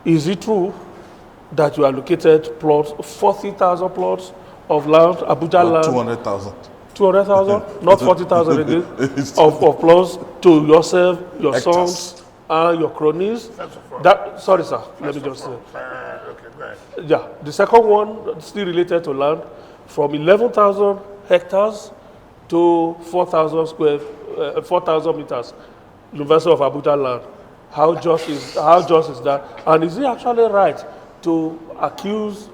Is it true that you allocated plots, 40,000 plots of land, Abuja land? 200,000. 200,000, not 40,000 again, of plots to yourself, your Hectares. sons, and your cronies. Sorry, sir. Let me just say. Okay, go ahead. Yeah, the second one, still related to land, from 11,000 hectares to 4,000 meters, University of Abuja land. How just is that? And is it actually right to accuse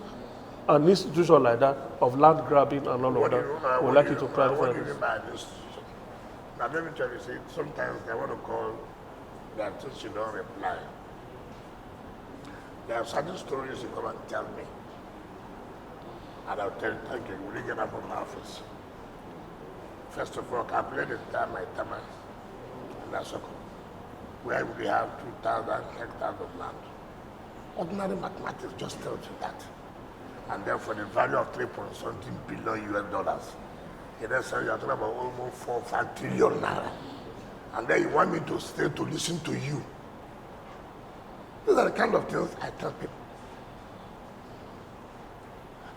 an institution like that of land grabbing and all of that? We'd like you to clarify What do you this. mean by this? Now, let me tell you, see, sometimes I want to call that since you don't reply. There are certain stories you come and tell me. And I'll tell you, thank you, will you get up from my office? First of all, calculate the time, my time, and that's okay. Where we have 2,000 hectares of land. Ordinary mathematics just tells you that. And then for the value of 3.something billion US dollars, in essence, you're talking about almost 4 or 5 trillion naira. And then you want me to stay to listen to you. These are the kind of things I tell people.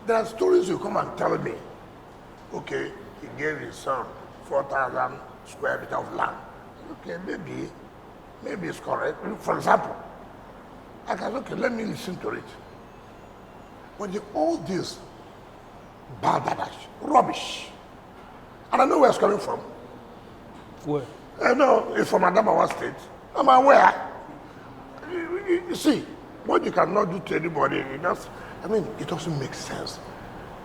There are stories you come and tell me. Okay, he gave his son 4,000 square meters of land. Okay, maybe it's correct. For example, I can, okay, let me listen to it. But all this balderdash, rubbish, and I know where it's coming from. Where? I know it's from Adamawa State. I'm aware. You see, what you cannot do to anybody, it doesn't make sense.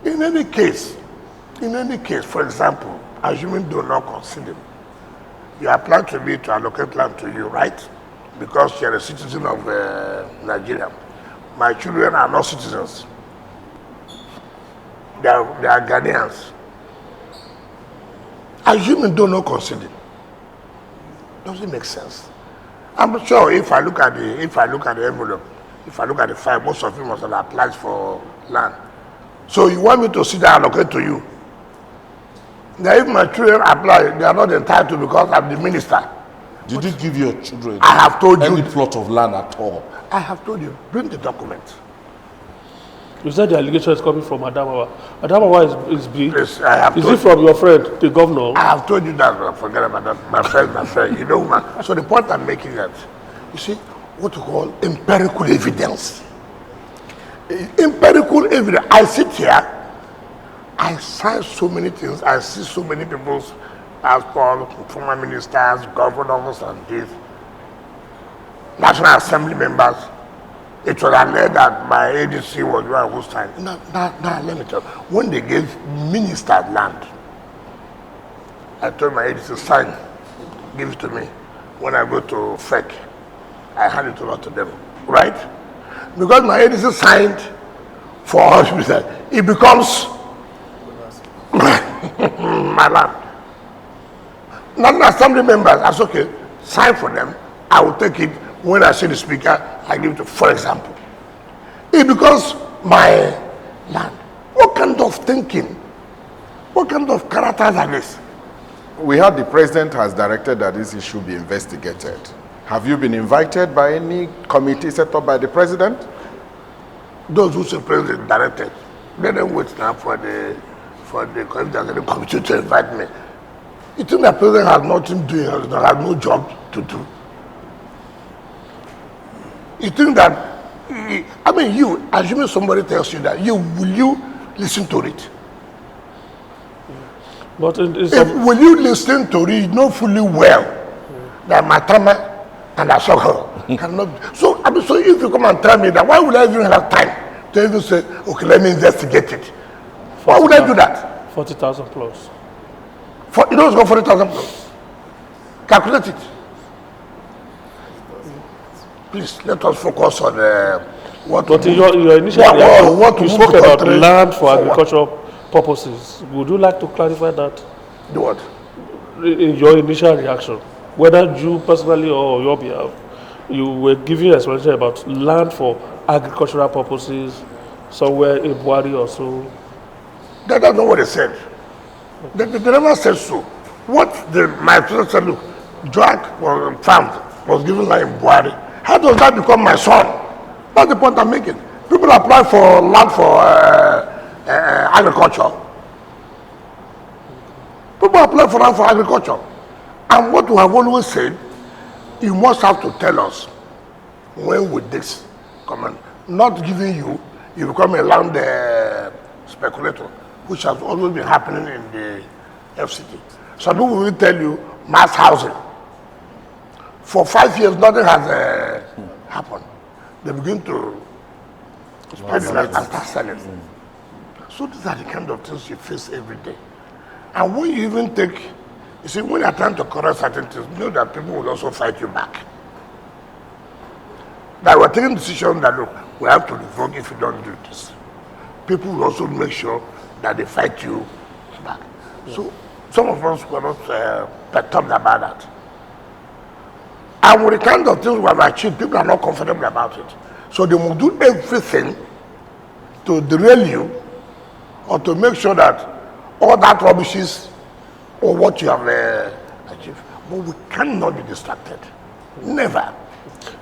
In any case, for example, assuming do not consider, you apply to me to allocate land to you, right? Because you're a citizen of Nigeria. My children are not citizens. They are Ghanaians. Assuming do not consider, doesn't make sense. I'm sure if I look at the envelope, if I look at the file, most of you must have applied for land. So you want me to sit down and allocate to you? Now if my children apply, they are not entitled because I'm the minister. Did you give your children I have told you any plot of land at all? I have told you, bring the document. You said the allegation is coming from Adamawa. Adamawa is big. Please, I have Is told it from your friend, the governor? I have told you that, forget about that, my friend, you know, man. So the point I'm making that, you see, what you call empirical evidence. Empirical evidence. I sit here, I sign so many things, I see so many people's passports, former ministers, governors, and this, National Assembly members. It was alleged that my agency was the one who signed. Now, let me tell you, when they gave ministers land, I told my agency, sign, give it to me. When I go to FEC, I hand it over to them, right? Because my agency signed for hospital, it becomes my land. National Assembly members, that's okay, sign for them, I will take it. When I see the speaker, I give it to, for example. It becomes my land. What kind of thinking? What kind of characters are this? We heard the president has directed that this issue be investigated. Have you been invited by any committee set up by the president? Those who say president directed, let them wait now for the committee to invite me. You think the president has nothing to do, has no job to do? You think that, you, assuming somebody tells you that, will you listen to it? But will you listen to it, know fully well that Matama and Asoko cannot? So if you come and tell me that, why would I even have time to even say, okay, let me investigate it? Why would I do that? 40,000 plus. You know it's got 40,000 plus. Calculate it. Please let us focus on what. But in your initial you spoke about land for agricultural purposes. Would you like to clarify that? Do what? In your initial reaction, whether you personally or on your behalf, you were giving explanation about land for agricultural purposes somewhere in Buari or so. That's not what they said. They never said so. What my president said, look, Joak was farmed, was given land in Buari. How does that become my son? That's the point I'm making. People apply for land for agriculture. People apply for land for agriculture. And what we have always said, you must have to tell us when would this come in. Not giving you become a land speculator, which has always been happening in the FCT. Some people will tell you mass housing. For 5 years, nothing has happened. They begin to spread it and start selling. So these are the kind of things you face every day. And when you even take, you see, when you're trying to correct certain things, you know that people will also fight you back. That we're taking decisions that, look, we have to revoke if you don't do this. People will also make sure that they fight you back. So some of us were not perturbed about that. And with the kind of things we have achieved, people are not comfortable about it. So they will do everything to derail you or to make sure that all that rubbish is or what you have achieved. But we cannot be distracted. Never.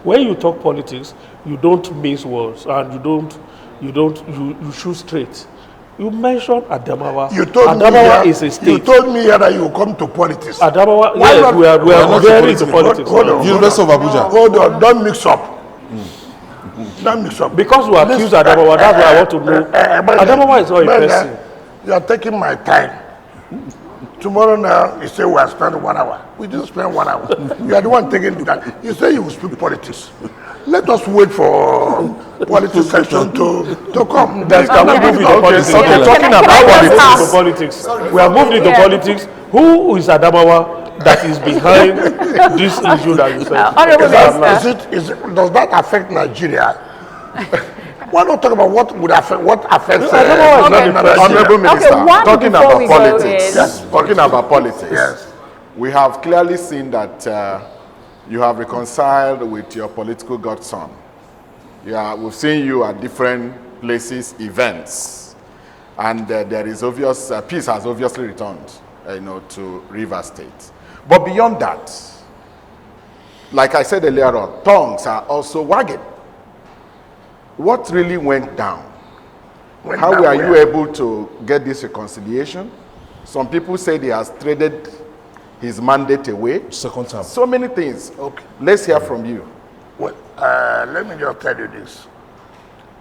When you talk politics, you don't mince words and you shoot straight. You mentioned Adamawa. Adamawa is a state. You told me here that you come to politics. Adamawa, yes, we are very into politics. Hold on. University of Abuja. Hold on, don't mix up. Don't mix up. Because we accuse Adamawa, that's why I want to know. Adamawa is not a person. You are taking my time. Tomorrow now, you say we are spending 1 hour. We didn't spend 1 hour. You are the one taking that. You say you will speak politics. Let us wait for politics section to come. Then can we move into politics? Okay, talking about politics. We have moved into politics. Who is Adamawa that is behind this issue that you said? Does that affect Nigeria? Why not talk about what affects Honorable Minister, talking about politics. Yes, talking about politics. Yes. We have clearly seen that you have reconciled with your political godson. Yeah, we've seen you at different places, events, and there is obvious peace has obviously returned, to Rivers State. But beyond that, like I said earlier on, tongues are also wagging. What really went down? How were you able to get this reconciliation? Some people say he has traded his mandate away. Second term. So many things. Okay, let's hear from you. Well, let me just tell you this.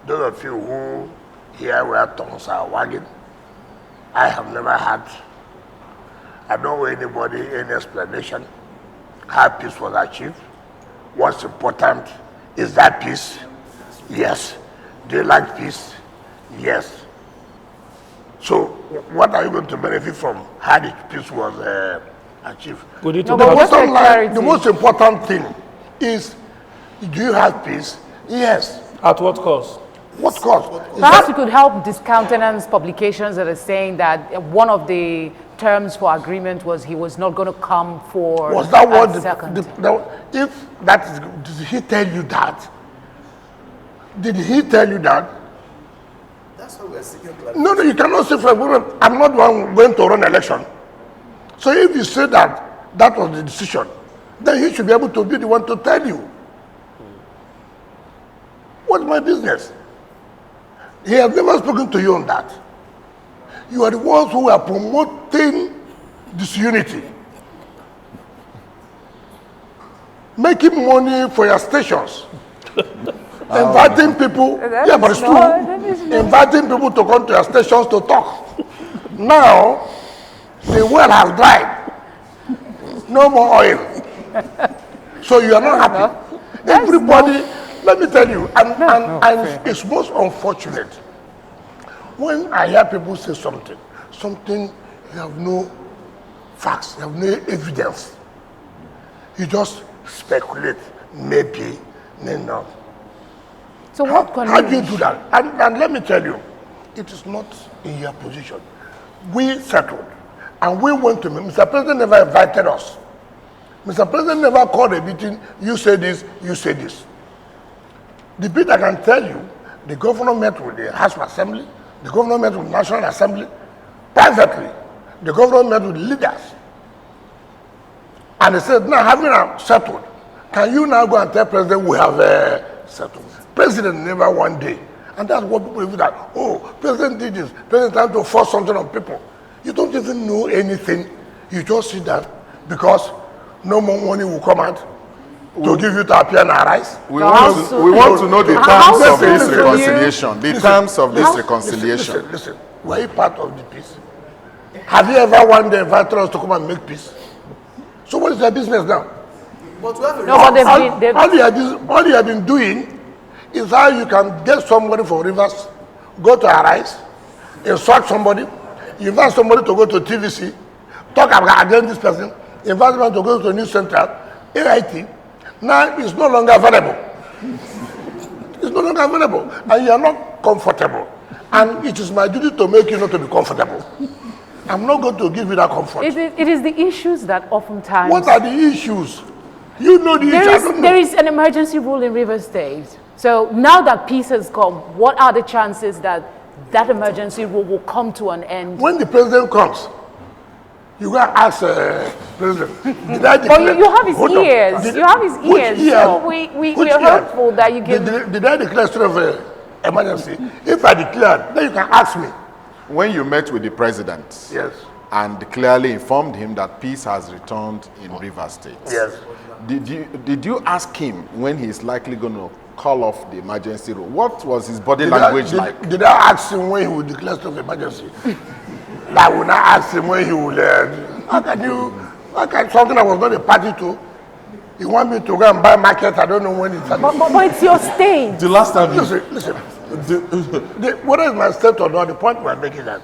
Those of you who hear where tongues are wagging, I have never had, I don't owe anybody any explanation how peace was achieved. What's important is that peace. Yes. Do you like peace? Yes. So, what are you going to benefit from how the peace was achieved? The most important thing is, do you have peace? Yes. At what cost? What cost? Perhaps you could help discountenance publications that are saying that one of the terms for agreement was he was not going to come for. Was that what if that is, did he tell you that? Did he tell you that? That's what we're seeking clarification. No, you cannot say for example, I'm not one going to run election. So if you say that that was the decision, then he should be able to be the one to tell you. What's my business? He has never spoken to you on that. You are the ones who are promoting disunity, making money for your stations. Inviting people, but it's true. Inviting people to come to your stations to talk. Now, the well has dried. No more oil. So you are not happy. Everybody, let me tell you, and it's most unfortunate when I hear people say something you have no facts, you have no evidence. You just speculate, maybe, no. So what how do you do that? And let me tell you, it is not in your position. We settled, and we went to Mr. President never invited us. Mr. President never called a meeting, you say this, you say this. The bit I can tell you, the governor met with the House of Assembly, the governor met with the National Assembly, privately. The governor met with leaders. And they said, now having settled, can you now go and tell President we have settled? President never one day. And that's what people do that. Oh, president did this. President trying to force something on people. You don't even know anything. You just see that because no more money will come out to give you to appear and arise. We want to know the terms of this reconciliation. The terms of this reconciliation. Listen. Were you part of the peace? Have you ever one day invited us to come and make peace? So what is their business now? But we have a No, but All you have been doing is how you can get somebody from Rivers, go to Arise, insult somebody, invite somebody to go to TVC, talk about against this person, invite them to go to News Central, AIT. Now it's no longer available. It's no longer available. And you are not comfortable. And it is my duty to make you not to be comfortable. I'm not going to give you that comfort. It is the issues that oftentimes... What are the issues? You know the issues. There is an emergency rule in Rivers State. So now that peace has come, what are the chances that that emergency rule will come to an end? When the president comes, you go and ask president. Did I declare? But you have his ears. You have his ears. Ear? So we are hopeful that you can... Did I declare state of emergency? If I declared, then you can ask me. When you met with the president, Yes. and clearly informed him that peace has returned in Rivers State, Yes. did you ask him when he's likely going to call off the emergency rule? What was his body language like? Did I ask him when he would declare state of emergency? I will not ask him when he will. How can something I was not a party to? You want me to go and buy market? I don't know when it's. But it's your state. The last time Listen. Whether it's my state or not, the point we're making that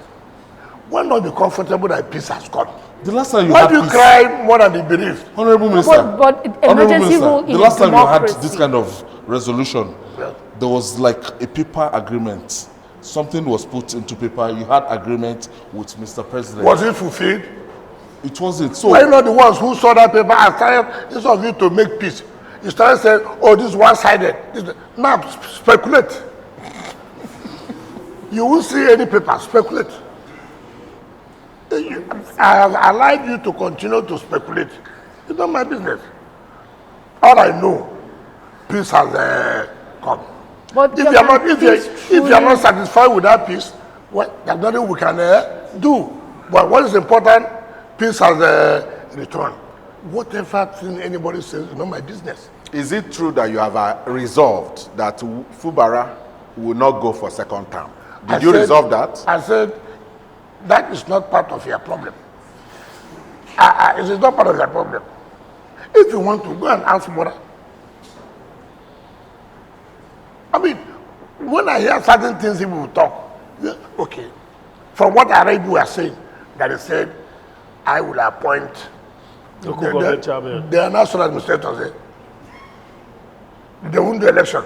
why not be comfortable that peace has come? the last time you Why had do you peace, cry more than the bereaved? Honorable Minister, But Honorable emergency Minister, rule in the last time you had democracy. this kind of resolution, Yes. there was like a paper agreement. Something was put into paper. You had agreement with Mr. President. Was it fulfilled? It wasn't. So Why not the ones who saw that paper and started, instead of you to make peace, you started saying, oh, this is one-sided. Now, speculate. You won't see any paper, speculate. I have allowed you to continue to speculate. It's not my business. All I know, peace has come. But If you are not satisfied with that peace, well, there's nothing we can do. But what is important, peace has returned. Whatever thing anybody says is not my business. Is it true that you have resolved that Fubara will not go for second term? Did you resolve that? I said, that is not part of your problem. It is not part of your problem. If you want to, go and ask Mora. I mean, when I hear certain things people will talk, yeah, okay. From what I read, you are saying, that he said, I will appoint the national administrators. They won't do election.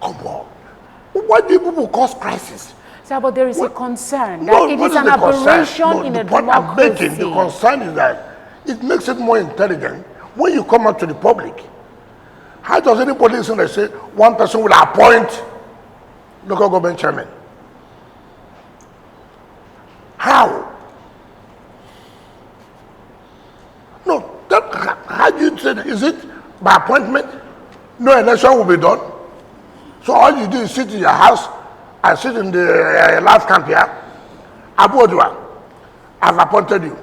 Come on. Why do people cause crisis? Sir, but there is a concern that No, it what is an the concern? aberration No, in the a point I'm making, democracy. the concern is that it makes it more intelligent when you come out to the public. How does anybody listen and say one person will appoint local government chairman? How? No, how do you say that? Is it by appointment? No election will be done. So all you do is sit in your house and sit in the last camp here. Abu Odua, I've appointed you.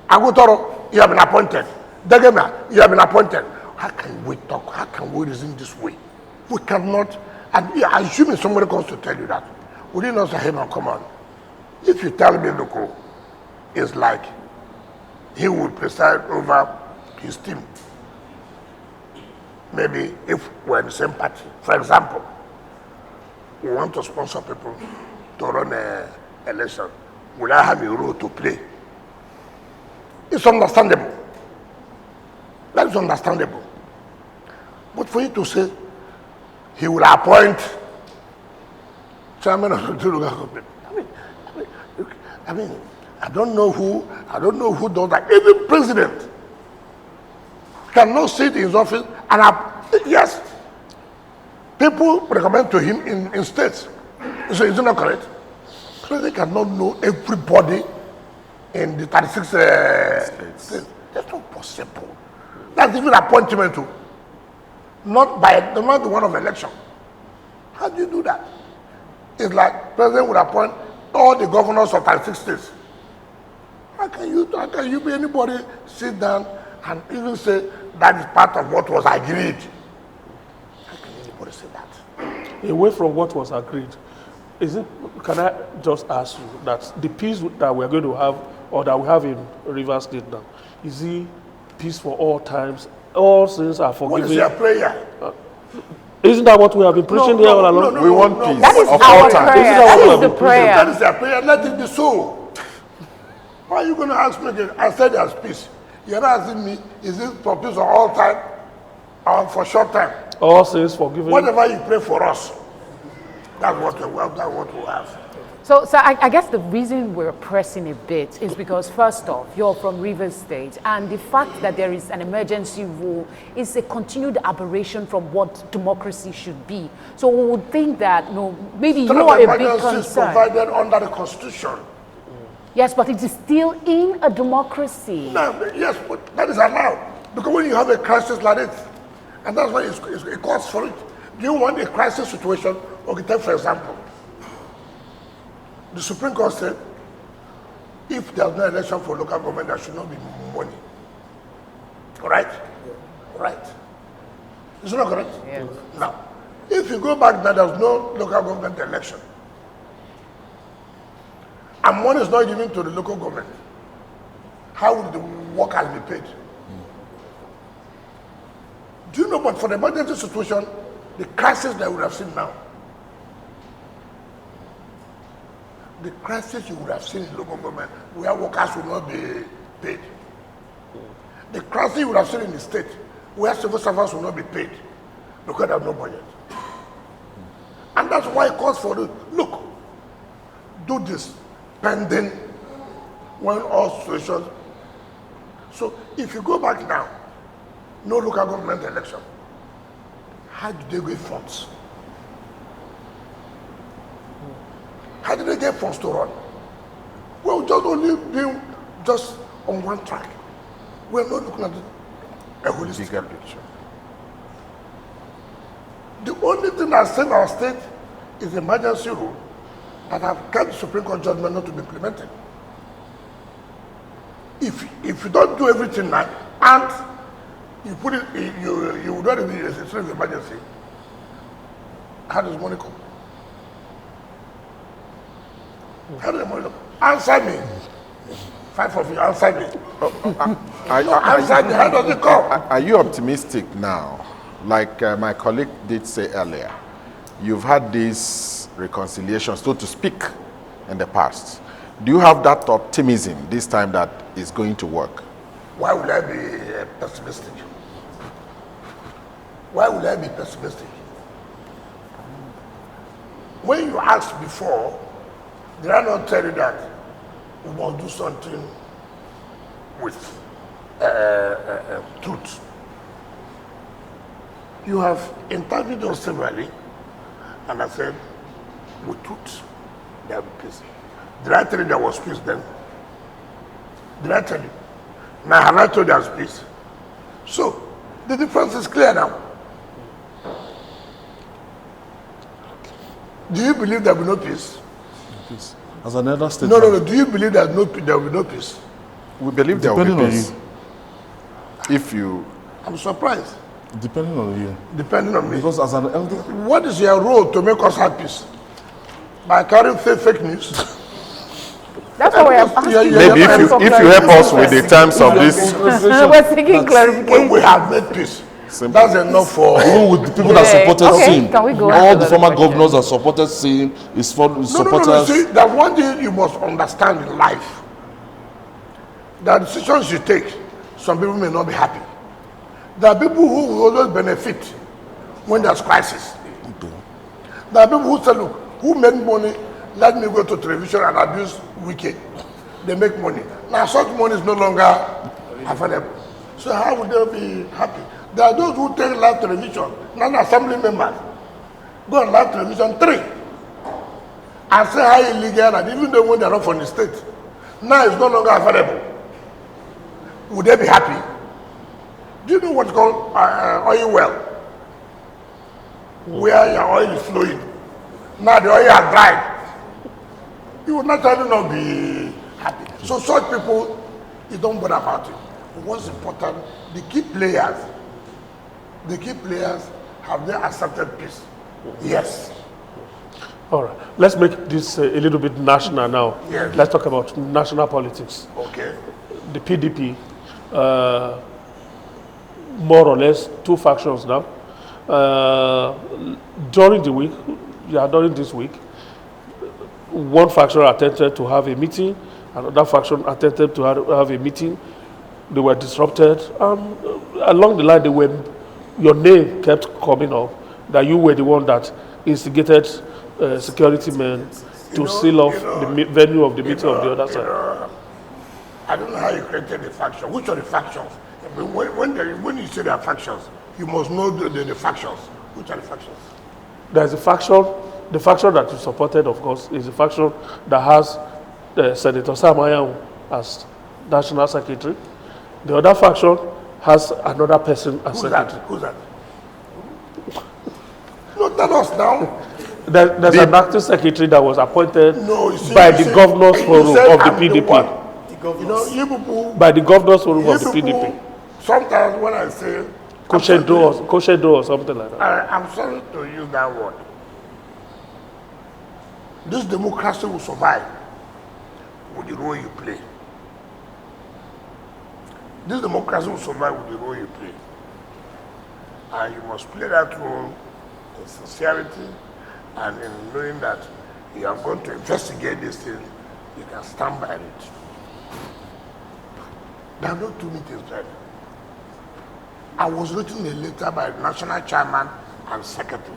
Agutoro, you have been appointed. Degema, you have been appointed. How can we talk? How can we reason this way? We cannot, and assuming somebody comes to tell you that, would you not say, hey man, come on. If you tell me, look, it's like he would preside over his team. Maybe if we're in the same party, for example, we want to sponsor people to run an election. Will I have a role to play? It's understandable. That is understandable. But for you to say he will appoint chairman of the local government, I mean, I don't know who does that. Even president cannot sit in his office and yes, people recommend to him in states. So is it not correct? President cannot know everybody in the 36 states. That's not possible. That's even appointment too. not the one of election. How do you do that? It's like president would appoint all the governors of 36 states. How can you be anybody sit down and even say that is part of what was agreed? How can anybody say that? Away from what was agreed, can I just ask you that the peace that we're going to have, or that we have in Rivers State now, is it peace for all times? All sins are forgiven. What is your prayer? Isn't that what we have been preaching here all along? We want peace. That is of our all time. prayer. That is the prayer. That is their prayer. Let it be so. Why are you going to ask me again? I said there's peace. You're asking me, is it for peace for all time or for short time? All sins forgiven. Whatever you pray for us, that's what we have. So I guess the reason we're pressing a bit is because, first off, you're from Rivers State, and the fact that there is an emergency rule is a continued aberration from what democracy should be. So we would think that, maybe you are a bit concerned. Provided under the Constitution. Yes, but it is still in a democracy. No, yes, but that is allowed. Because when you have a crisis like this, and that's why it calls for it. Do you want a crisis situation? Okay, take for example, the Supreme Court said, if there's no election for local government, there should not be money. Right? Right. Is it not correct? Yes. Now, if you go back now, there's no local government election, and money is not given to the local government, how would the workers be paid? Do you know, but for the emergency situation, the crisis that we have seen now, the crisis you would have seen in local government, where workers will not be paid. The crisis you would have seen in the state, where civil servants will not be paid, because there's no budget. And that's why it calls for the, look, do this pending when all situations. So if you go back now, no local government election, how do they get funds? How did they get funds to run? We're just only being just on one track. We're not looking at a holistic picture. The only thing that saved our state is the emergency rule that have kept the Supreme Court judgment not to be implemented. If you don't do everything now, and you put it, you would not be a state of emergency, how does money come? How does the money come? Answer me. 5 of you, answer me. Answer me, how does it come? Are you optimistic now? Like my colleague did say earlier, you've had this reconciliation, so to speak, in the past. Do you have that optimism this time that is going to work? Why would I be pessimistic? Why would I be pessimistic? When you asked before, did I not tell you that we must do something with truth? You have interviewed us severally, and I said, with truth, there will be peace. Did I tell you there was peace then? Did I tell you? Now, have I told you there's peace? So, the difference is clear now. Do you believe there will be no peace? Peace. As another state. No. Do you believe there will be no peace? We believe there will be peace. If you... I'm surprised. Depending on you. Depending on me. Because as an elder... What is your role to make us have peace? By carrying fake news? That's what we're asking. Maybe if you help us with the terms of this... We're seeking clarification. We have made peace. Simple. That's enough for... Even with the people that supported sin. Can we go all on to the former question? governors that supported sin is for supporters... No. See, there's one thing you must understand in life. There are decisions you take, some people may not be happy. There are people who will always benefit when there's crisis. Okay. There are people who say, look, who made money, let me go to television and abuse Wike. They make money. Now such money is no longer available. So how would they be happy? There are those who take live television, non-assembly members, go on live television 3 and say how illegal, and even though when they're not from the state, now it's no longer available. Would they be happy? Do you know what's called oil well? where your oil is flowing. Now the oil has dried. You will naturally not be happy. So such people, you don't bother about it. But what's important, the key players have they accepted peace? Yes. All right. Let's make this a little bit national now. Yes. Let's talk about national politics. Okay. The PDP, more or less two factions now. During this week, one faction attempted to have a meeting, another faction attempted to have a meeting. They were disrupted. Along the line, your name kept coming up, that you were the one that instigated security men to seal off the venue of the meeting of the other side. I don't know how you created the faction. Which are the factions? But when you say there are factions, you must know the factions. Which are the factions? There's a faction, the faction that you supported, of course, is a faction that has Senator Samaya as National Secretary. The other faction has another person as secretary. Who's that? No, tell us now. There's an acting secretary that was appointed by the you governors said- forum you said of the I'm PDP. one. You know, you people, By the governors forum you of the people, PDP. sometimes when I say, Koshedo or something like that. I'm sorry to use that word. This democracy will survive with the role you play. This democracy will survive with the role you play. And you must play that role in sincerity and in knowing that you are going to investigate this thing, you can stand by it. There are no two meetings there. I was written a letter by the national chairman and secretary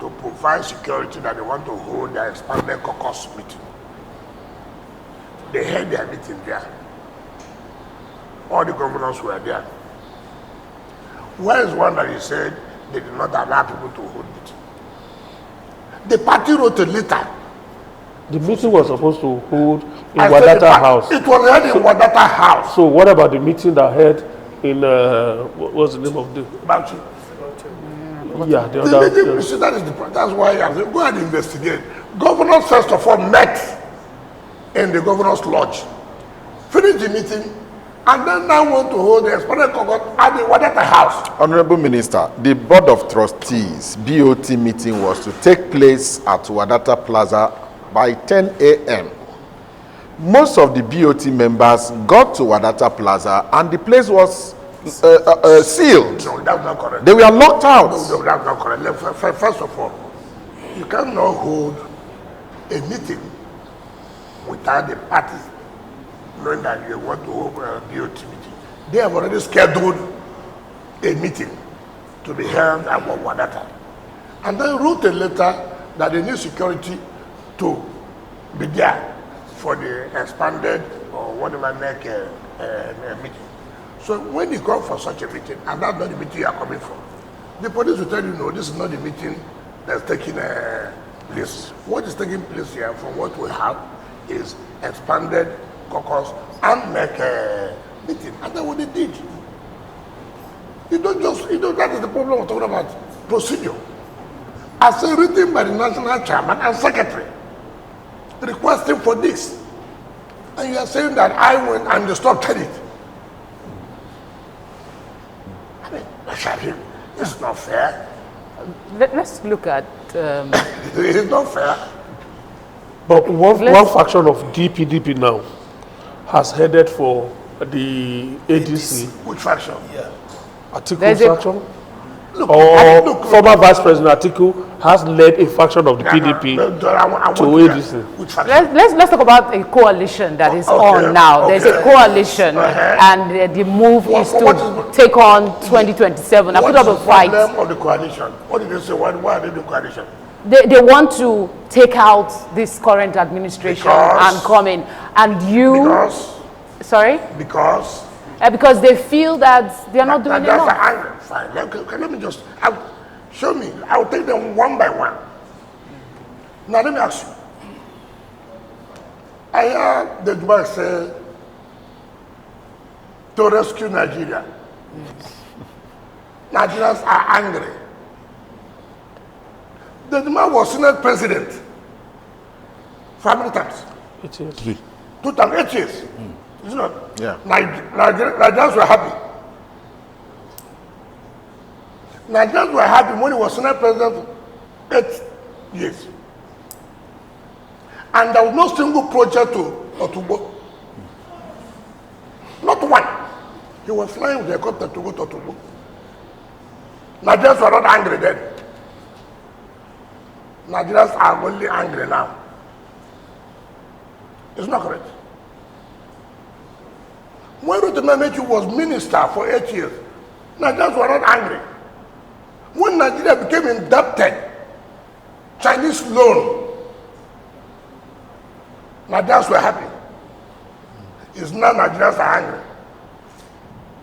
to provide security that they want to hold their expanded caucus meeting. They held their meeting there. All the governors were there. Where is one that he said they did not allow people to hold it? The party wrote a letter. The meeting was supposed to hold in I said Wadata House. It was held in Wadata House. So what about the meeting that held in, what's the name of the? Bauchi. Yeah, the The meeting, other. you see, that's why I have to go and investigate. Governors first of all met in the governor's lodge, finished the meeting, and then now want to hold the expanded caucus at the Wadata House. Honorable Minister, the Board of Trustees BOT meeting was to take place at Wadata Plaza by 10 a.m. Most of the BOT members got to Wadata Plaza and the place was sealed. No, that's not correct. They were locked out. No, that's not correct. First of all, you cannot hold a meeting without the party knowing that you want to hold a BOT meeting. They have already scheduled a meeting to be held at Wadata. And then wrote a letter that they need security to be there for the expanded or whatever next meeting. So when you come for such a meeting, and that's not the meeting you are coming for, the police will tell you, no, this is not the meeting that's taking place. What is taking place here, from what we have, is expanded caucus and make a meeting. And that's what they did. That is the problem we're talking about, procedure. As written by the national chairman and secretary, requesting for this. And you are saying that I went and disrupted it. I mean, it's not fair. Let's look at. It's not fair. But one faction of DPDP now has headed for the ADC. Which faction? Yeah. Atiku There's a- faction? Former Vice President Atiku has led a faction of the PDP to ADC. Which faction? Let's talk about a coalition that is Okay, on now. There's a okay. coalition, and the move is what to is- take on 2027. I put What up is a the fight. problem of the coalition? What did they say? Why are they doing coalition? They want to take out this current administration Because- and come in. And you, sorry, Because because they feel that they are not doing that's enough. fine. Let me just show me. I'll take them one by one. Now let me ask you. I heard the Dubai say to rescue Nigeria. Nigerians are angry. The man was Senate president for how many times? 8 years. 3. 2 times, 8 years. Is it not? Yeah. Nigerians were happy. Nigerians were happy when he was Senate president for 8 years. And there was no single project to Otubo. Not one. He was flying with a helicopter to go to Otubo. Nigerians were not angry then. Nigerians are only angry now. It's not correct. When Ruto was minister for 8 years, Nigerians were not angry. When Nigeria became indebted, Chinese loan, Nigerians were happy. It's now Nigerians are angry.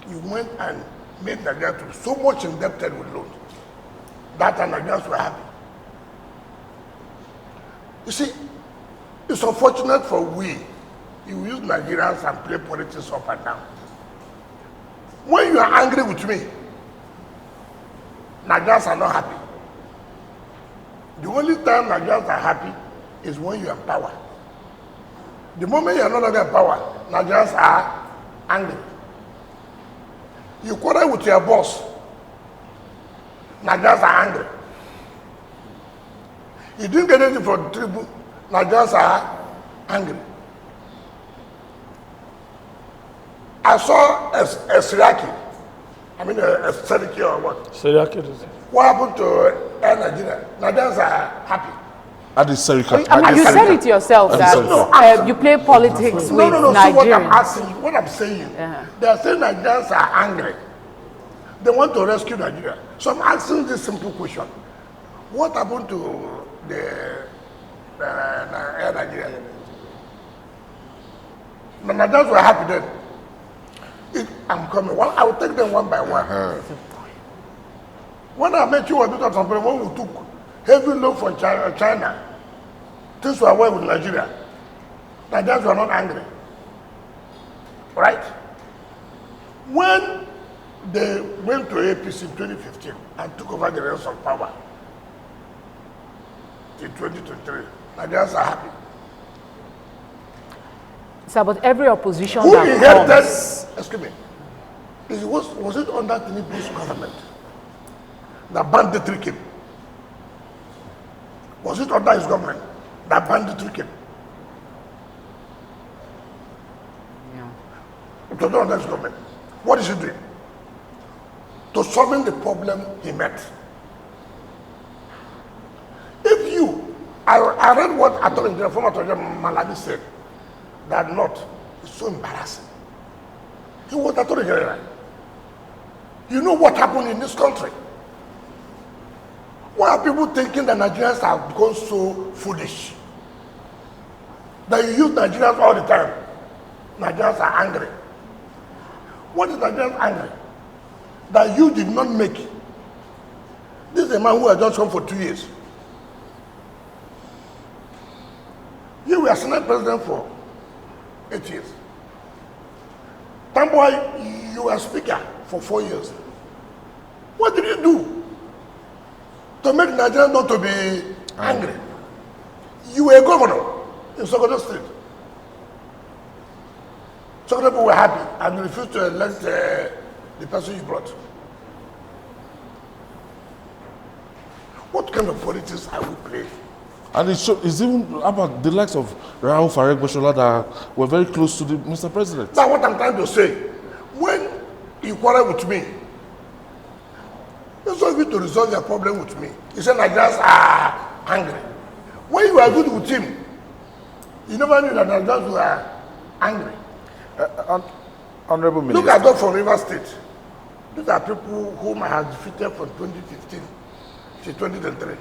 You went and made Nigeria to be so much indebted with loans. That time Nigerians were happy. You see, it's unfortunate for we. You use Nigerians and play politics up and down. When you are angry with me, Nigerians are not happy. The only time Nigerians are happy is when you are in power. The moment you are no longer in power, Nigerians are angry. You quarrel with your boss, Nigerians are angry. You didn't get anything from the tribune, Nigerians are angry. I saw a Siraki, a Seriki or what? Seriaki is. What happened to Air Nigeria? Nigerians are happy. Adi Serika. I mean, you said it yourself that No, you play politics with No. See what I'm Nigerians. asking you, what I'm saying. They are saying Nigerians are angry. They want to rescue Nigeria. So I'm asking this simple question. What happened to the Air Nigeria? The Nigerians were happy then. I'm coming. Well, I will take them one by one. When I met you in 2000, when we took heavy loan from China, things were well with Nigeria. Nigerians were not angry. Right? When they went to APC in 2015 and took over the reins of power in 2023, Nigerians are happy. It's about every opposition Who that inherited, comes. excuse me, was it under Tinubu's government that banditry came? Was it under his government that banditry came? It was not under his government. What is he doing? To solving the problem he met. If you, I read what former Attorney General Maladi said, that not, it's so embarrassing. He was Attorney General. You know what happened in this country? Why are people thinking that Nigerians have become so foolish? That you use Nigerians all the time. Nigerians are angry. What is Nigerians angry? That you did not make it. This is a man who has just come for 2 years. You were Senate president for 8 years. Tamboy, you were speaker for 4 years. What did you do to make Nigerians not to be angry? You were a governor in Sokoto State. Sokoto people were happy and you refused to elect the person you brought. What kind of politics are we playing? And it's even about the likes of Rahul Farek Bashola that were very close to the Mr. President. That's what I'm trying to say. When you quarrel with me, it's not good to resolve your problem with me. You say Nigerians are angry. When you are good with him, you never knew that Nigerians were angry. Honorable Minister. Look at those from River State. These are people whom I have defeated from 2015 to 2023.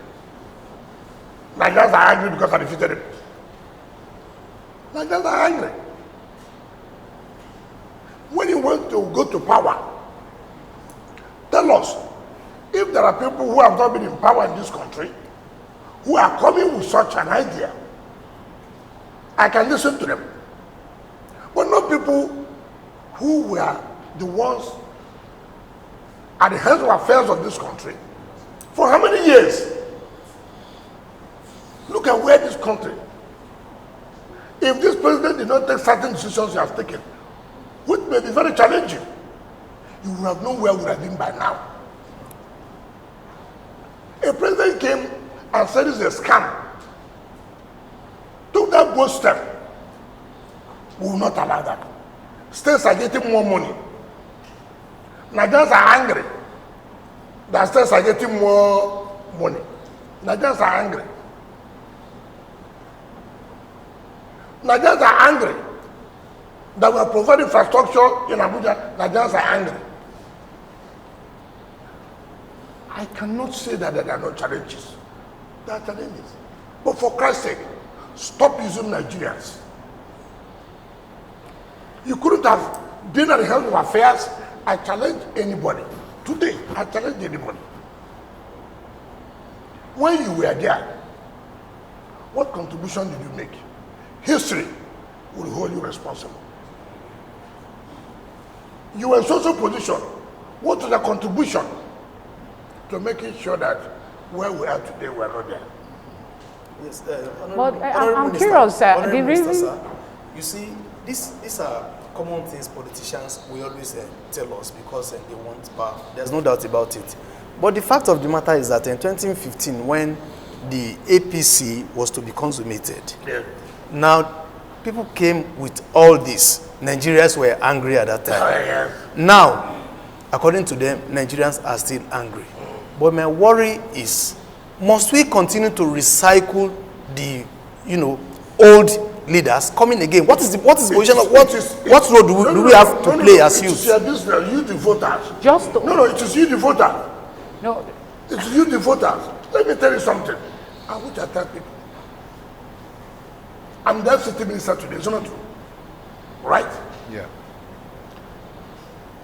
Nigerians are angry because I defeated them. Nigerians are angry. When you want to go to power, tell us if there are people who have not been in power in this country who are coming with such an idea. I can listen to them. But not people who were the ones at the head of affairs of this country for how many years? Look at where this country, if this president did not take certain decisions he has taken, which may be very challenging, you would have known where we would have been by now. A president came and said it's a scam, took that bold step. We will not allow that. States are getting more money. Nigerians are angry that states are getting more money. Nigerians are angry. Nigerians are angry that we are providing infrastructure in Abuja. Nigerians are angry. I cannot say that there are no challenges. There are challenges. But for Christ's sake, stop using Nigerians. You couldn't have been at the helm of affairs. I challenge anybody. Today, I challenge anybody. When you were there, what contribution did you make? History will hold you responsible. You were in social position. What was the contribution to making sure that where we are today, we are not there? Yes, But I'm curious, the reason... Sir, you see, these are common things politicians will always tell us because they want power. There's no doubt about it. But the fact of the matter is that in 2015, when the APC was to be consummated, Yeah. now people came with all this. Nigerians were angry at that time. Yes. Now, according to them, Nigerians are still angry. But my worry is, must we continue to recycle the, old leaders coming again? What is the position of what role do we have to play as youth? It's your business, you the voters. Just No, it is you the voters. no. It's you the voters. Let me tell you something. I wish I tell people. I'm the city minister today, it's not true. Right? Yeah.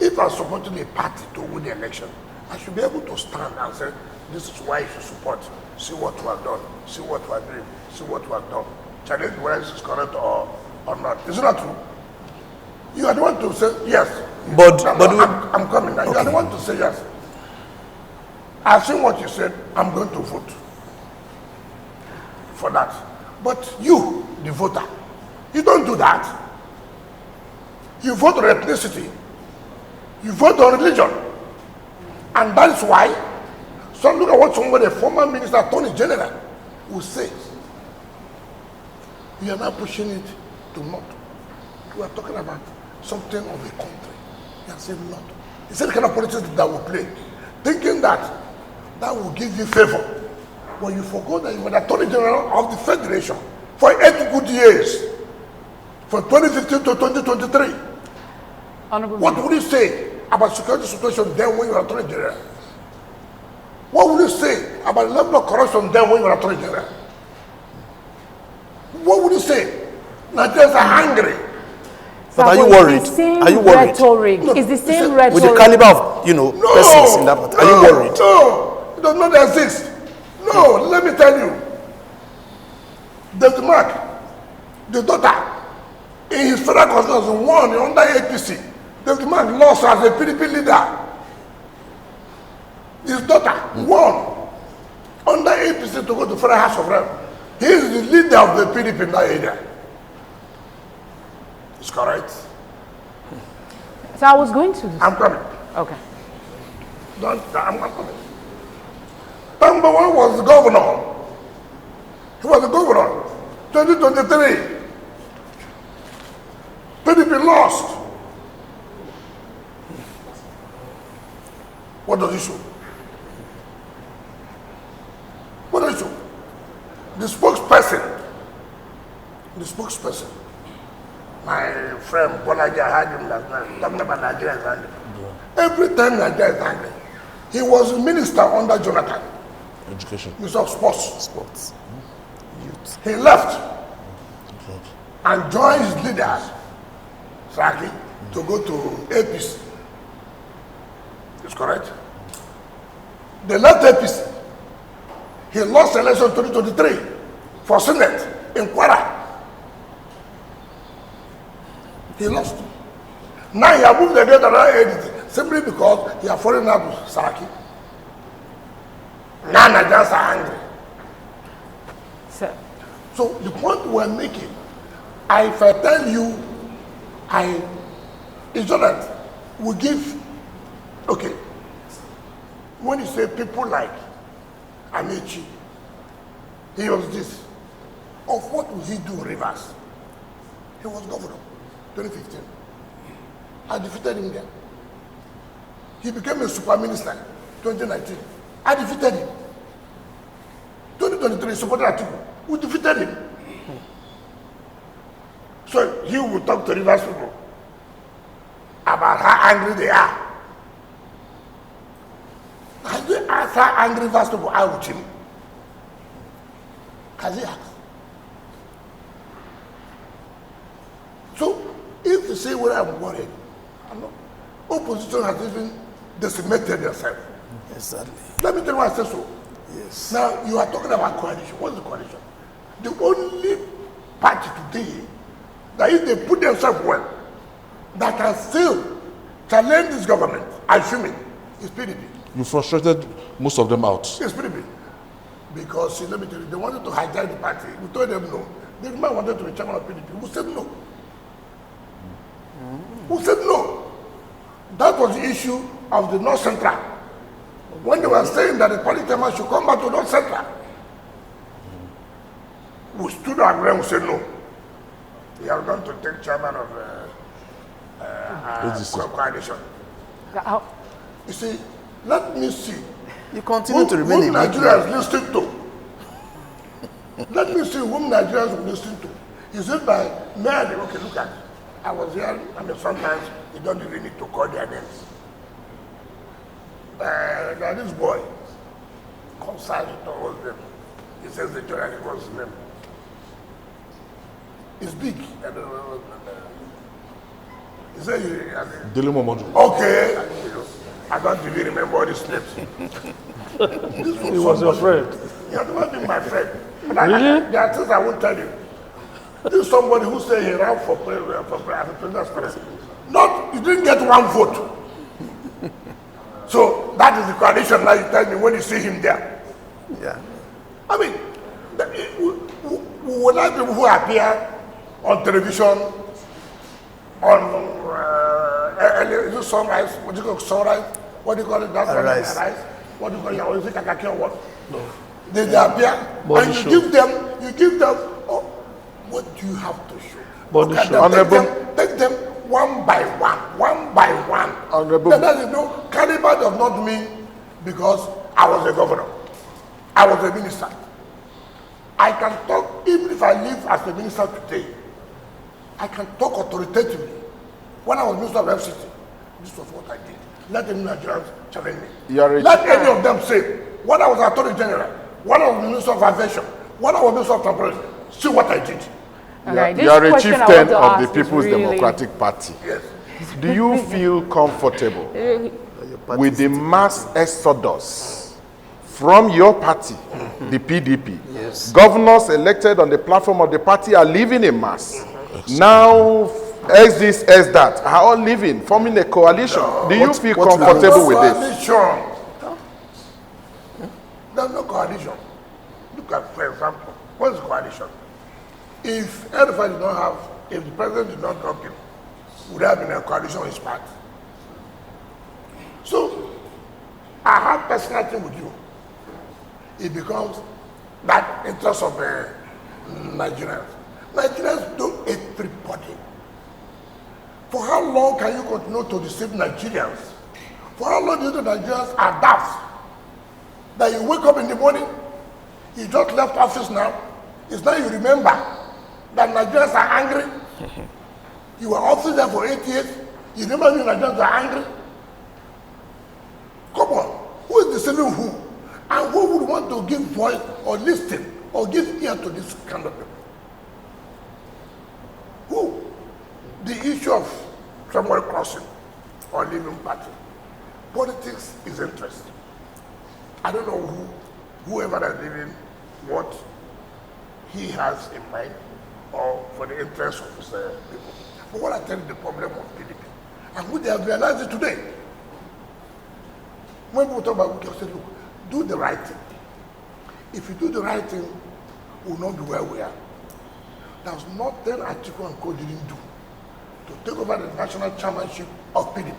If I'm supporting a party to win the election, I should be able to stand and say, this is why you should support. See what we have done. See what we are doing. See what we have done. Challenge whether this is correct or not. Is it not true? You are the one to say yes. I'm coming now. Okay. You are the one to say yes. I've seen what you said. I'm going to vote for that. But you, the voter, you don't do that. You vote on ethnicity. You vote on religion. And that's why, so look at what somebody, a former minister, attorney general, will say. You are not pushing it to not. We are talking about something of a country. You are saying not. It's the kind of politics that will play. Thinking that will give you favor. But you forgot that you were the attorney general of the federation for 8 good years. From 2015 to 2023. Honorable What would you say about security situation then when you were attorney general? What would you say about the level of corruption then when you were attorney general? What would you say? Nigerians are angry. But are you worried? Are you worried? Rhetoric. It's the same rhetoric. With the caliber of, persons in that part, are you worried? No, it does not exist. No, let me tell you. David Mark, the daughter, in his federal constituency, won under APC. David Mark lost as a PDP leader. His daughter won under APC to go to Federal House of Rep. He is the leader of the PDP in that area. It's correct. So I was going to... I'm coming. Okay. I'm coming. Number one was the governor. He was the governor. 2023. PDP lost. What does it show? What does it show? The spokesperson, my friend Bolaji, I had him last night talking about Nigeria is angry. Every time Nigeria is angry, he was a minister under Jonathan. Education. Minister of Sports. Sports. Youth. He left and joined his leaders, Saki, to go to APC. It's correct? They left APC. He lost election 2023 for Senate in Kwara. He lost. Now he has moved again to another agency, simply because he has fallen out with Saraki. Now Nigerians are angry. Sir. So the point we're making, if I tell you, it's not that we give, okay, when you say people like Amechi, he was this. Of what would he do in Rivers? He was governor, 2015. I defeated him then. He became a super minister, 2019. I defeated him. 2023, he supported Atiku. We defeated him. So he will talk to Rivers people about how angry they are. Has he asked how angry Rivers people are with him? Has he asked? So if you say what I'm worried, I'm not. Opposition has even decimated themselves. Exactly. Let me tell you why I say so. Yes. Now you are talking about coalition. What's the coalition? The only party today that if they put themselves well, that can still challenge this government, assuming, is PDP. You frustrated most of them out. It's PDP. Because, see, let me tell you, they wanted to hijack the party. We told them no. The man wanted to be chairman of PDP. We said no. We said no. That was the issue of the North Central. When they were saying that the party chairman should come back to North Central, we stood our ground and said no. We are going to take chairman of coalition. You see, let me see. You continue to remain whom a Nigerians listen to. Let me see whom Nigerians will listen to. Is it by men? Okay, look at it. I was here, I mean, sometimes you don't even need to call their names. This boy, concerned to all them. He says the journalist was his name. It's big. I don't know. He said, Dele Momodu. okay. I don't really remember all these names. He was your friend. He has never been my friend. Really? There are things I won't tell you. This is somebody who said he ran for president. Not, you didn't get one vote. So that is the coalition now you tell me when you see him there. Yeah. I mean, will I people who appear on television, on sunrise, what do you call sunrise? What do you call it? That's Arise. Arise. What do you call it? Or is it kakaki or what? No. They appear Body and show. you give them, oh, what do you have to show? Body Okay, show. then take them one by one. Honorable. That is no, caliber does not mean because I was a governor. I was a minister. I can talk, even if I live as a minister today, I can talk authoritatively. When I was minister of FCT, this was what I did. Let any Nigerians challenge me. Let any of them say, when I was attorney general, when I was minister of aviation, when I was minister of transportation, see what I did. Okay, this You are a question I chieftain want to of ask the is People's really- Democratic Party. Yes. Do you feel comfortable with the mass exodus from your party, the PDP? Yes. Governors elected on the platform of the party are leaving in mass. Now, as this, as that, are all leaving, forming a coalition. Do you feel comfortable with this? Coalition. There's no coalition. Look at, for example, what is coalition? If everybody did not have, if the president did not drop him, would have been a coalition in his party. So, I have personal thing with you. It becomes that interest of Nigerians. Nigerians don't everybody. For how long can you continue to deceive Nigerians? For how long do you think Nigerians are daft? That you wake up in the morning, you just left office now, it's now you remember that Nigerians are angry. You were office there for 8 years, you remember you Nigerians are angry? Come on, who is deceiving who? And who would want to give voice or listen or give ear to this kind of people? Who? The issue of somewhere crossing or leaving party. Politics is interest. I don't know whoever is leaving, what he has in mind or for the interest of his people. But what I tell you, the problem of PDP, and we have realized it today, when people talk about Wike, I say, look, do the right thing. If you do the right thing, we will not be where we are. There's nothing Atiku and Co didn't do to take over the national chairmanship of PDP.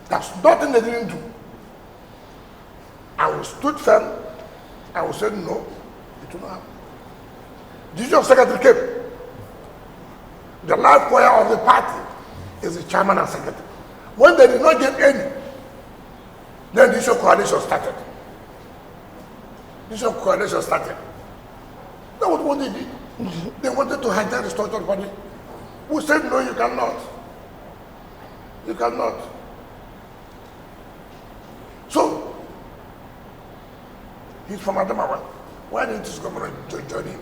There's nothing they didn't do. And we stood firm and we said, no, it will not happen. The Division Secretary came. The life wire of the party is the chairman and secretary. When they did not get any, then the issue coalition started. The issue coalition started. That was what they did. They wanted to hijack the structured party. We said, no, you cannot. You cannot. So, he's from Adamawa. Why didn't his governor join him?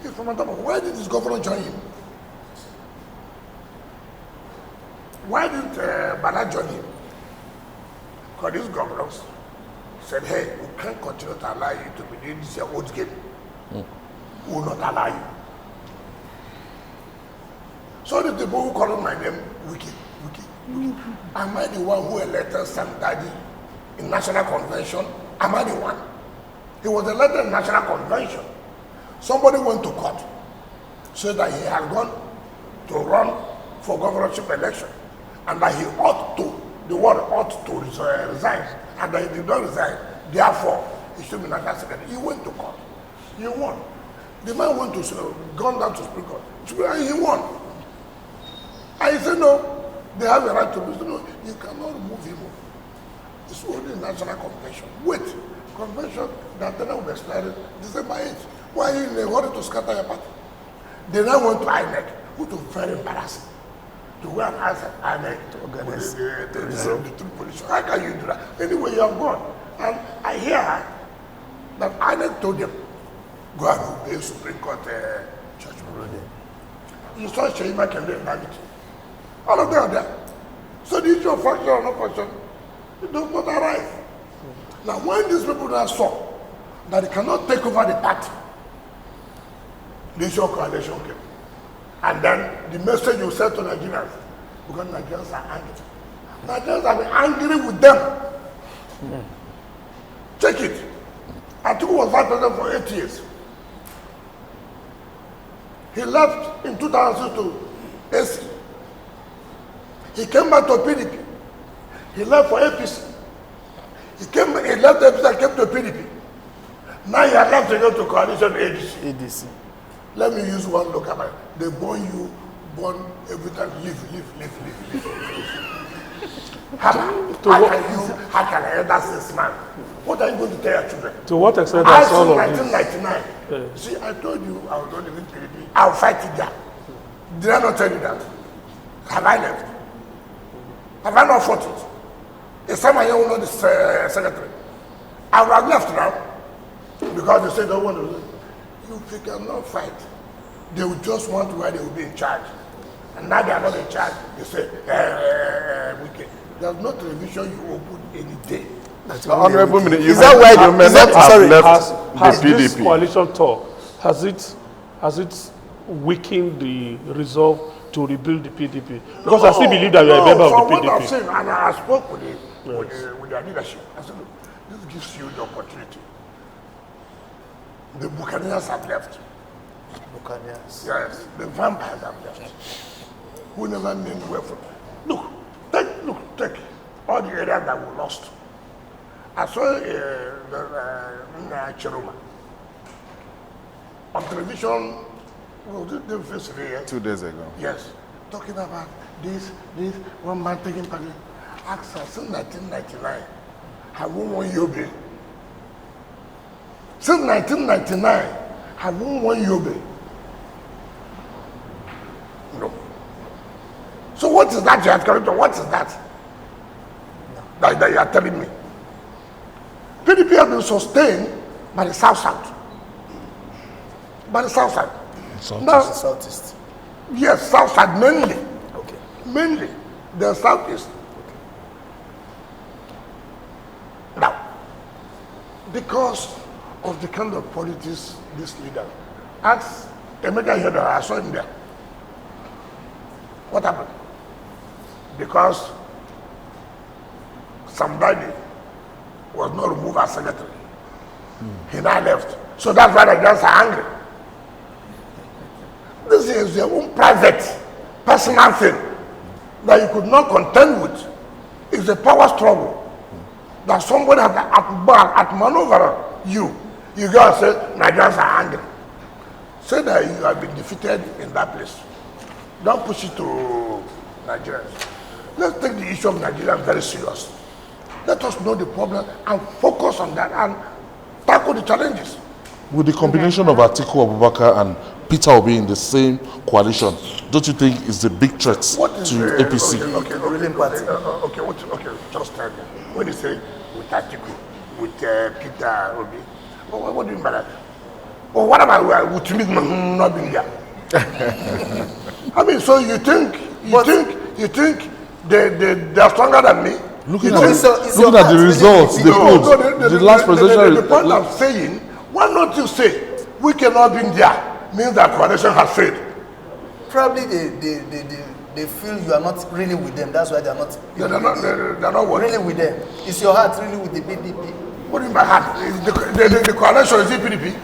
He's from Adamawa. Why did his governor join him? Why didn't Bala join him? Because these governors said, hey, we can't continue to allow you to be doing this old game. We will not allow you. So the people who call my name, Wike. Am I the one who elected Sam Daddy in National Convention? Am I the one? He was elected in National Convention. Somebody went to court, said that he had gone to run for governorship election, and that he ought to, the word ought to resign, and that he did not resign. Therefore, he should be national secretary. He went to court. He won. The man went to gone down to Supreme Court. He won. And he said, no, they have a right to do. No, you cannot remove him. It's only a national convention. Wait, convention that then will be expired December 8th. Why are you in a hurry to scatter your party? They now went to INEC, which was very embarrassing. To go and ask INEC to organize the true position. How can you do that? Anyway, you have gone. And I hear that INEC told them, go and obey Supreme Court judgment. You saw Sheima Kende and Naviti. All of them are there. So the issue of function or not function, it does not arise. Now, when these people now saw that they cannot take over the party, the issue of coalition came. And then the message you sent to Nigerians, because Nigerians are angry. Nigerians have been angry with them. Check it. Atiku was vice president for 8 years. He left in 2006 to AC. He came back to PDP. He left for APC. He left APC and came to PDP. Now he has left to go to coalition ADC. Let me use one local man. They born you, born every time, live. How can I ever say this man? What are you going to tell your children? To what extent are all of this? 1999. See, I told you I was going to leave PDP. I'll fight it there. Did I not tell you that? Have I left? Have I not fought it? Is someone here who know the secretary? I would have left now because they say don't want to. If you cannot fight, they will just want where they will be in charge. And now they are not in charge. They say, Wike. There's no television you open any day. Honorable Minister, you Is that why you may not have left has the this PDP. coalition talk, has it weakened the resolve to rebuild the PDP? Because I still believe that you are a member of the From what I've PDP. seen, and I spoke with their leadership, I said, look, this gives you the opportunity. The Buccaneers have left. Buccaneers. Yes, the vampires have left. Who never named well from. Look, take all the areas that we lost. I saw Cheroma on television. Was it the first day? 2 days ago. Yes, talking about this one man taking part. Asked us since 1999, have we won Yobe? Since 1999, have we won Yobe? No. So what is that you are telling me? What is that? That you are telling me? PDP has been sustained by the South. By the South. Now, Southeast. yes, South side mainly. Okay. Mainly the Southeast. Now, because of the kind of politics this leader, ask Emeka Yoda, I saw him there. What happened? because somebody was not removed as secretary. He now left. So that's why the Nigerians are angry. This is their own private, personal thing that you could not contend with. It's a power struggle that somebody at maneuver you go and say Nigerians are angry. Say that you have been defeated in that place. Don't push it to Nigerians. Let's take the issue of Nigeria very serious. Let us know the problem and focus on that and tackle the challenges. With the combination of Atiku Abubakar and Peter Obi in the same coalition, don't you think it's a big threat to APC? Okay, just tell me. When you say with Atiku, with Peter Obi, what do you mean by that? Well, what about with me not being there? I mean, so you think they're stronger than me? Looking at the results, the last presidential. The point I'm saying, why not you say we cannot be there? Means that coalition has failed. Probably they feel you are not really with them. That's why they're not. They're not what? Really with them. Is your heart really with the PDP? What do you mean by heart? The coalition is it PDP?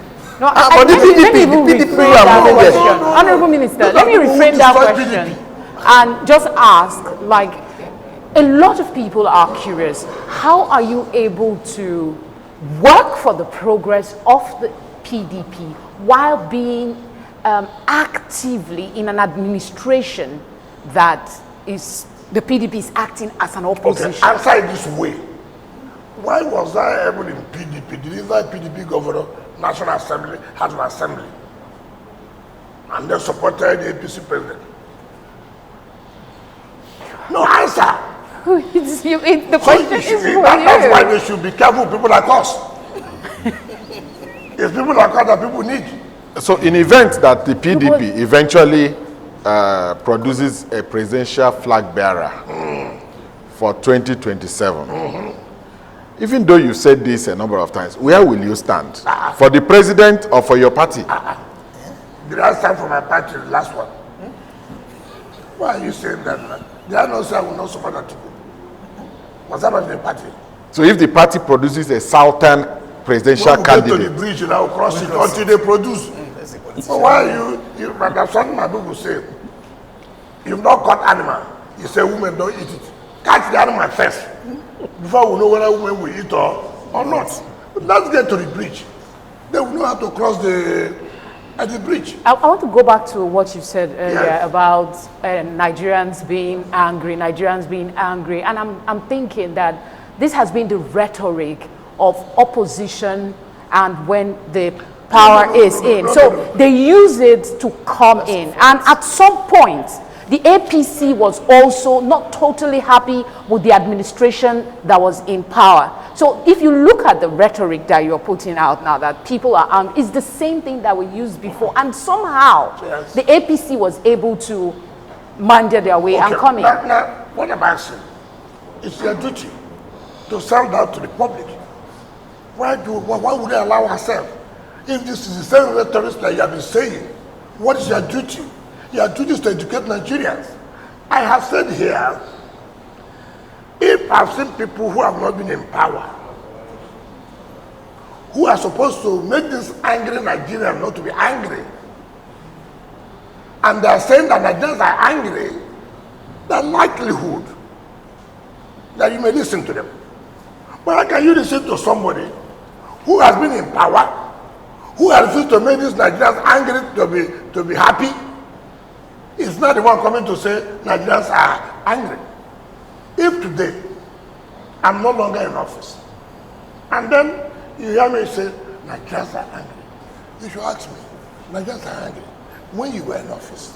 No, but the let me PDP reframe that question. Honorable Minister, let me reframe that question and just ask, like, a lot of people are curious, how are you able to work for the progress of the PDP while being actively in an administration that is, the PDP is acting as an opposition? Okay, answer it this way. Why was I able in PDP? Didn't that PDP governor, National Assembly, had an assembly? And they supported the APC president. No answer. The question is for you. That's why they should be careful with people like us. It's people like us that people need. So in event that the PDP eventually produces a presidential flag bearer for 2027, even though you said this a number of times, where will you stand? For the president or for your party? Did I stand for my party, the last one? Why are you saying that? Did I not say I will not support that? Was that not the party? So if the party produces a southern presidential candidate, go to the bridge and I will cross it until they produce. But why are you that's what my book will say. You've not caught animal. You say women don't eat it. Catch the animal first before we know whether women will eat or not. But let's get to the bridge. They will know how to cross at the bridge. I want to go back to what you said earlier about Nigerians being angry, and I'm thinking that this has been the rhetoric of opposition and when the power is in. So they use it to come in. And at some point, the APC was also not totally happy with the administration that was in power. So if you look at the rhetoric that you're putting out now, that people are angry, it's the same thing that we used before. And somehow, the APC was able to meander their way and come in. Now, what am I saying? It's their duty to sell that to the public. Why would they allow ourselves? If this is the same rhetoric that you have been saying, what is your duty? Your duty is to educate Nigerians. I have said here, if I've seen people who have not been in power, who are supposed to make this angry Nigerians not to be angry, and they are saying that Nigerians are angry, the likelihood that you may listen to them. But how can you listen to somebody who has been in power, who has refused to make these Nigerians angry to be happy? It's not the one coming to say Nigerians are angry. If today I'm no longer in office, and then you hear me say Nigerians are angry, you should ask me, Nigerians are angry. When you were in office,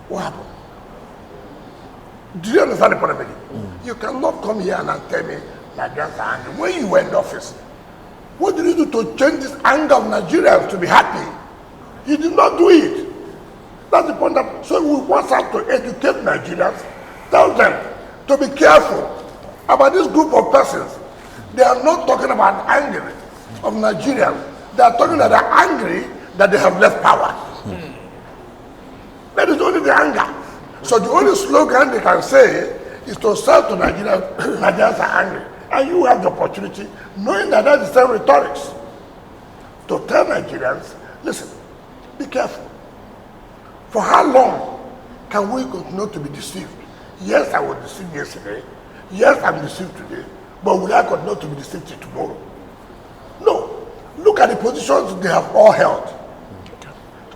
what happened? Do you understand the point? You cannot come here and tell me Nigerians are angry. When you were in office, what did you do to change this anger of Nigerians to be happy? You did not do it. That's the point. So we want to educate Nigerians, tell them to be careful about this group of persons. They are not talking about anger of Nigerians. They are talking that they are angry that they have left power. That is only the anger. So the only slogan they can say is to sell to Nigerians, Nigerians are angry. And you have the opportunity, knowing that that's the same rhetorics, to tell Nigerians, listen, be careful. For how long can we continue to be deceived? Yes, I was deceived yesterday. Yes, I'm deceived today. But will I continue to be deceived till tomorrow? No. Look at the positions they have all held.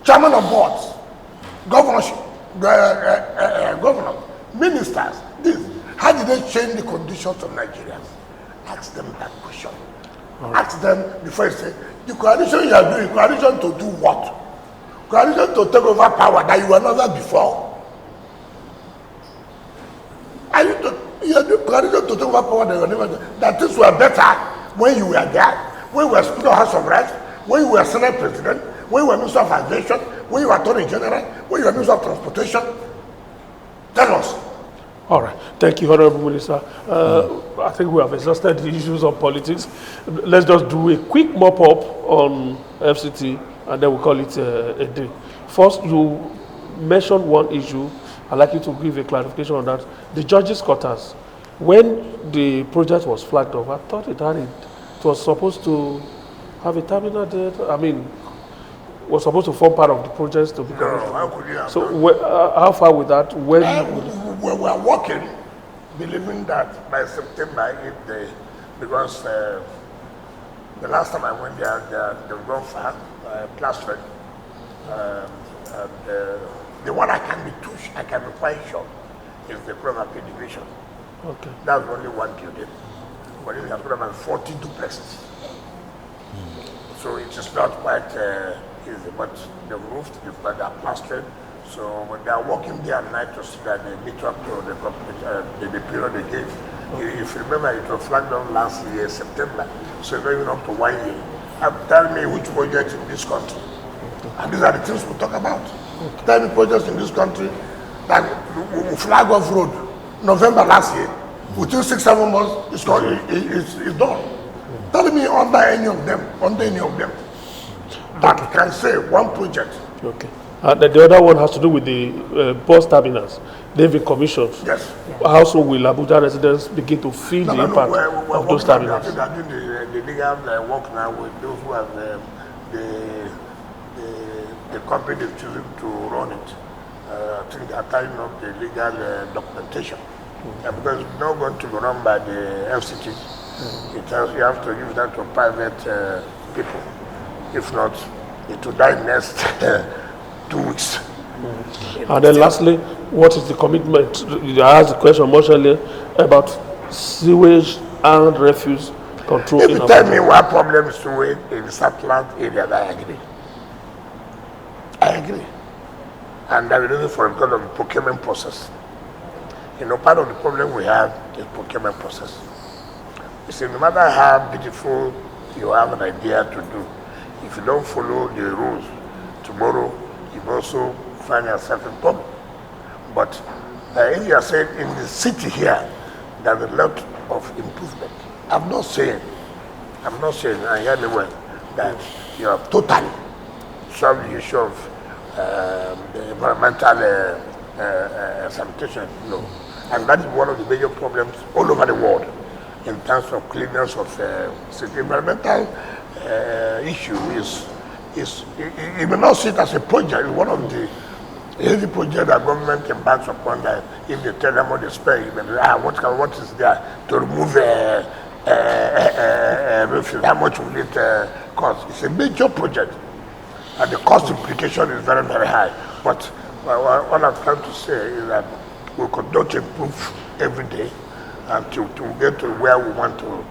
Chairman of boards, governorship, governors, ministers, this. How did they change the conditions of Nigerians? Ask them that question. Ask them before you say, the coalition you are doing, coalition to do what? Coalition to take over power that you were never before? You are doing coalition to take over power that you were never before? That things were better when you were there, when you were Speaker of House of Reps, when you were Senate President, when you were Minister of Aviation, when you were Attorney General, when you were Minister of Transportation. Tell us. All right. Thank you, Honorable Minister. I think we have exhausted the issues of politics. Let's just do a quick mop-up on FCT, and then we'll call it a day. First, you mentioned one issue. I'd like you to give a clarification on that. The judges' quarters. When the project was flagged off, I thought it was supposed to have a terminal date. I mean, was supposed to form part of the project to become. No, how could you have so how far with that? When we were working, believing that by September 8th, because the last time I went there, they were going far, plastered. The one I can be quite sure is the Property Division. Okay. That's only one building, but it has about 40 duplexes. So it is not quite easy, but the roof, they are plastered. So when they are working day and night to see that they meet up to the period they gave. If you remember, it was flagged down last year, September. So it's going up to 1 year. Tell me which project in this country. And these are the things we talk about. Tell me projects in this country that we flag off road November last year. Within 6-7 months, it's done. Tell me under any of them, that can say one project. Okay. The other one has to do with the bus terminals. They've been commissioned. Yes. How soon will Abuja residents begin to feel the impact of those terminals? I think the legal work now with those who have the company they've chosen to run it. I think they are tying up the legal documentation. Because it's not going to be run by the FCT. You have to give that to private people. If not, it will die next 2 weeks. And then lastly, what is the commitment? I asked the question much earlier about sewage and refuse control. If you tell me what problem is sewage in satellite areas, I agree. And that is reason for it because of the procurement process. You know, part of the problem we have is procurement process. You see, no matter how beautiful you have an idea to do, if you don't follow the rules, tomorrow you also find yourself in problem. But if you are saying in the city here, there's a lot of improvement. I'm not saying, and hear me well, that you are totally solved the issue of the environmental sanitation. No. And that is one of the major problems all over the world in terms of cleanness of city. Environmental issue is you may not see it as a project. It's one of the heavy projects that government embarks upon, that if they tell them what they spend, you may be, what is there to remove refuse, how much will it cost? It's a major project, and the cost implication is very, very high. But what I'm trying to say is that we could not improve every day until to get to where we want to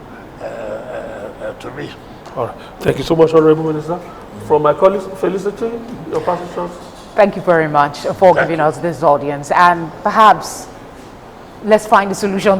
be. All right. Thank you so much, Honorable Minister. From my colleagues, Felicity, your participants. Thank you very much for giving us this audience, and perhaps let's find a solution